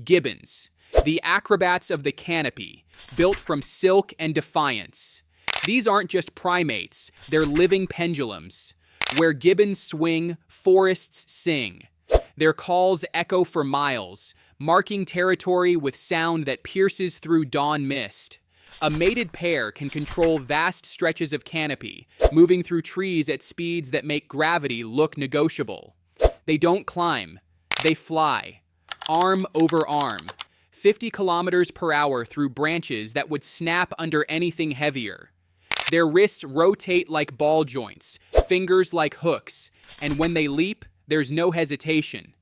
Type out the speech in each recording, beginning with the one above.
Gibbons, the acrobats of the canopy, built from silk and defiance. These aren't just primates, they're living pendulums. Where gibbons swing, forests sing. Their calls echo for miles, marking territory with sound that pierces through dawn mist. A mated pair can control vast stretches of canopy, moving through trees at speeds that make gravity look negotiable. They don't climb, they fly, arm over arm, 50 kilometers per hour through branches that would snap under anything heavier. Their wrists rotate like ball joints, fingers like hooks, and when they leap, there's no hesitation.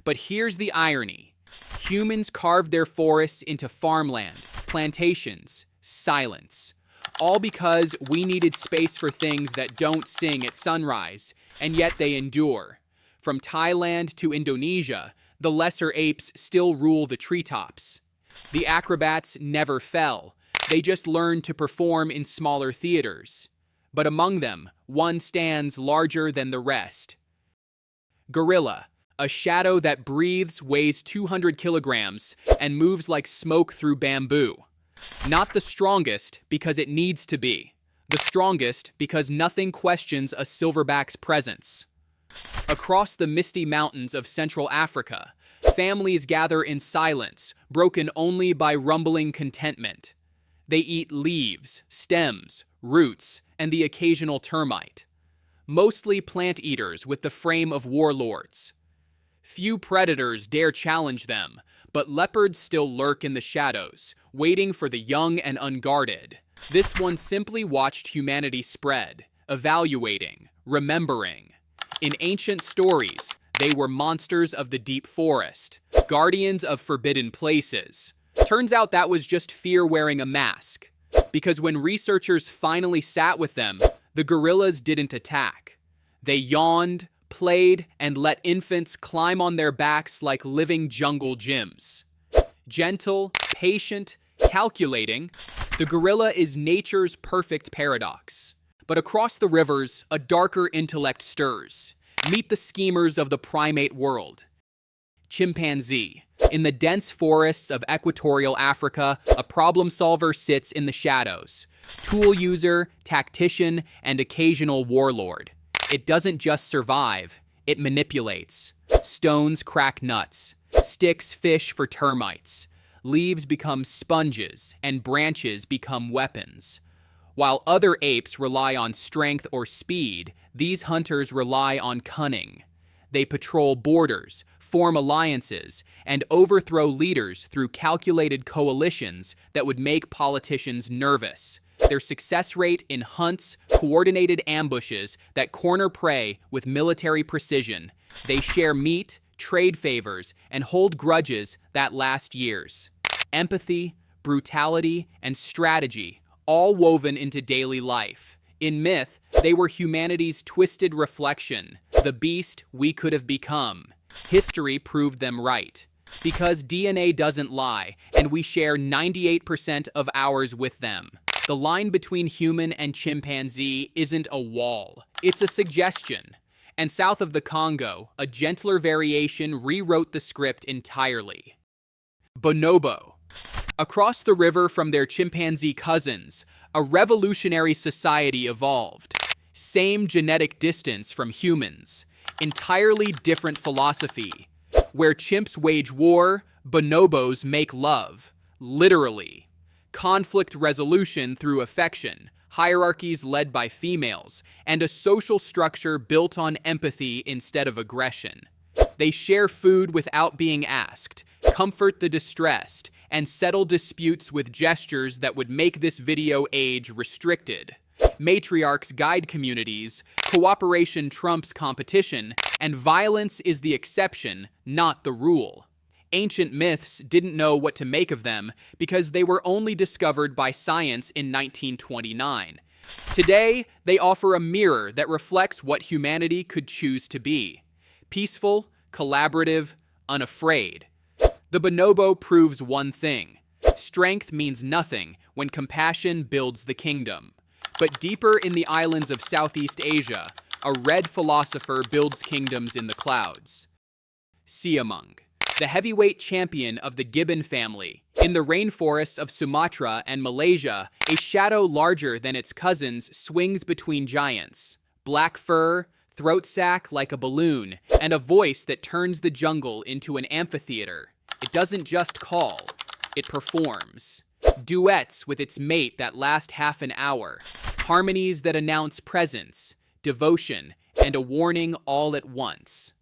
But here's the irony. Humans carved their forests into farmland, plantations, silence. All because we needed space for things that don't sing at sunrise, and yet they endure. From Thailand to Indonesia, the lesser apes still rule the treetops. The acrobats never fell. They just learned to perform in smaller theaters. But among them, one stands larger than the rest. Gorilla, a shadow that breathes, weighs 200 kilograms, and moves like smoke through bamboo. Not the strongest because it needs to be. The strongest because nothing questions a silverback's presence. Across the misty mountains of Central Africa, families gather in silence, broken only by rumbling contentment. They eat leaves, stems, roots, and the occasional termite. Mostly plant eaters with the frame of warlords. Few predators dare challenge them, but leopards still lurk in the shadows, waiting for the young and unguarded. This one simply watched humanity spread, evaluating, remembering. In ancient stories, they were monsters of the deep forest, guardians of forbidden places. Turns out that was just fear wearing a mask. Because when researchers finally sat with them, the gorillas didn't attack. They yawned, played, and let infants climb on their backs like living jungle gyms. Gentle, patient, calculating, the gorilla is nature's perfect paradox. But across the rivers, a darker intellect stirs. Meet the schemers of the primate world. Chimpanzee. In the dense forests of equatorial Africa, a problem solver sits in the shadows. Tool user, tactician, and occasional warlord. It doesn't just survive, it manipulates. Stones crack nuts. Sticks fish for termites. Leaves become sponges, and branches become weapons. While other apes rely on strength or speed, these hunters rely on cunning. They patrol borders, form alliances, and overthrow leaders through calculated coalitions that would make politicians nervous. Their success rate in hunts, coordinated ambushes that corner prey with military precision. They share meat, trade favors, and hold grudges that last years. Empathy, brutality, and strategy, all woven into daily life. In myth, they were humanity's twisted reflection, the beast we could have become. History proved them right. Because DNA doesn't lie, and we share 98% of ours with them. The line between human and chimpanzee isn't a wall, it's a suggestion. And south of the Congo, a gentler variation rewrote the script entirely. Bonobo. Across the river from their chimpanzee cousins, a revolutionary society evolved. Same genetic distance from humans. Entirely different philosophy. Where chimps wage war, bonobos make love. Literally. Conflict resolution through affection, hierarchies led by females, and a social structure built on empathy instead of aggression. They share food without being asked, comfort the distressed, and settle disputes with gestures that would make this video age restricted. Matriarchs guide communities, cooperation trumps competition, and violence is the exception, not the rule. Ancient myths didn't know what to make of them because they were only discovered by science in 1929. Today, they offer a mirror that reflects what humanity could choose to be. Peaceful, collaborative, unafraid. The bonobo proves one thing. Strength means nothing when compassion builds the kingdom. But deeper in the islands of Southeast Asia, a red philosopher builds kingdoms in the clouds. Siamang. the heavyweight champion of the gibbon family. In the rainforests of Sumatra and Malaysia, a shadow larger than its cousins swings between giants. Black fur, throat sac like a balloon, and a voice that turns the jungle into an amphitheater. It doesn't just call, it performs. Duets with its mate that last half an hour, harmonies that announce presence, devotion, and a warning all at once.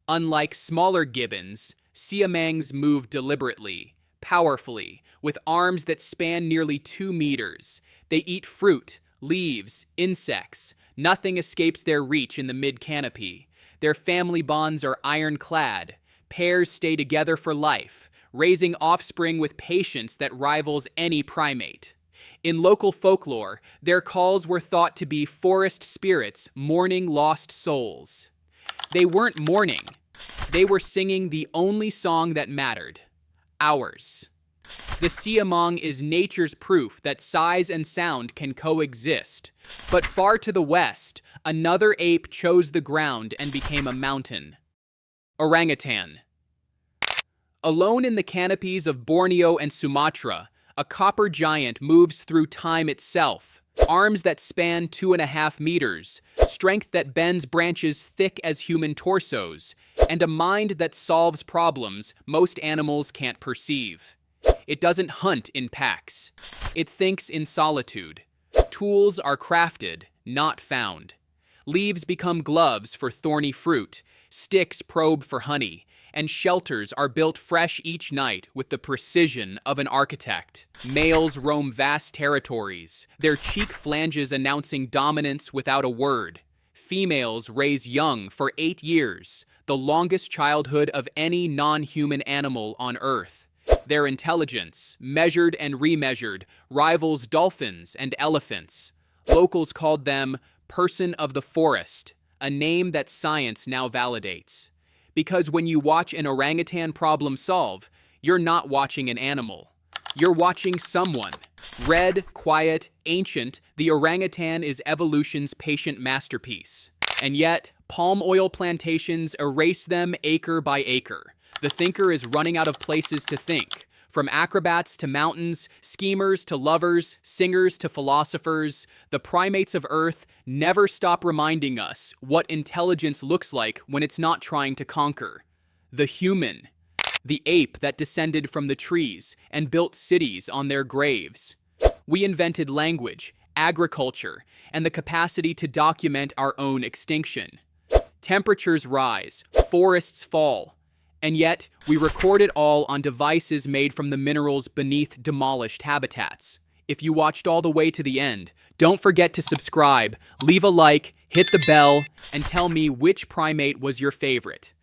Unlike smaller gibbons, siamangs move deliberately, powerfully, with arms that span nearly 2 meters. They eat fruit, leaves, insects. Nothing escapes their reach in the mid-canopy. Their family bonds are ironclad. Pairs stay together for life, raising offspring with patience that rivals any primate. In local folklore, their calls were thought to be forest spirits mourning lost souls. They weren't mourning. They were singing the only song that mattered, ours. The siamang is nature's proof that size and sound can coexist. But far to the west, another ape chose the ground and became a mountain. Orangutan. Alone in the canopies of Borneo and Sumatra, a copper giant moves through time itself. Arms that span 2.5 meters, strength that bends branches thick as human torsos, and a mind that solves problems most animals can't perceive. It doesn't hunt in packs. It thinks in solitude. Tools are crafted, not found. Leaves become gloves for thorny fruit, sticks probe for honey, and shelters are built fresh each night with the precision of an architect. Males roam vast territories, their cheek flanges announcing dominance without a word. Females raise young for 8 years, the longest childhood of any non-human animal on Earth. Their intelligence, measured and remeasured, rivals dolphins and elephants. Locals called them person of the forest, a name that science now validates. Because when you watch an orangutan problem solve, you're not watching an animal. You're watching someone. Red, quiet, ancient, the orangutan is evolution's patient masterpiece. And yet, palm oil plantations erase them acre by acre. The thinker is running out of places to think. From acrobats to mountains, schemers to lovers, singers to philosophers, the primates of Earth never stop reminding us what intelligence looks like when it's not trying to conquer. The human. The ape that descended from the trees and built cities on their graves. We invented language, agriculture, and the capacity to document our own extinction. Temperatures rise, forests fall. And yet, we record it all on devices made from the minerals beneath demolished habitats. If you watched all the way to the end, don't forget to subscribe, leave a like, hit the bell, and tell me which primate was your favorite.